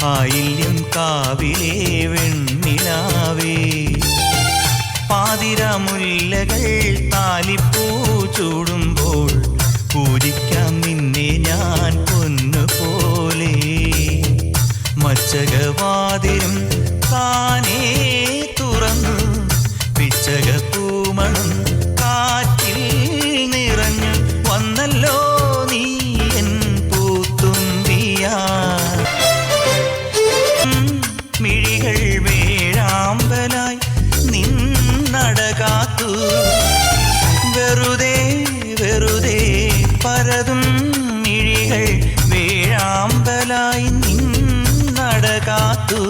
ആയില്യം കാവിലെ വെണ്ണിലാവേ പാതിരമുല്ലകൾ താലിപ്പൂ ചൂടുമ്പോൾ പൂജിക്കാം നിന്നെ ഞാൻ പൊന്നുപോലെ മച്ചകവാതിലും താനേ തുറന്നു പിച്ചക പൂമണം കാറ്റിൽ നിറഞ്ഞു വന്നല്ലോ നീ എൻ പൂത്തുമ്പിയാ മിഴികൾ വേഴാമ്പലായി നിന്നടകാത്തു വെറുതെ വെറുതെ പരതും മിഴികൾ വേഴാമ്പലായി നിന്നടകാത്തു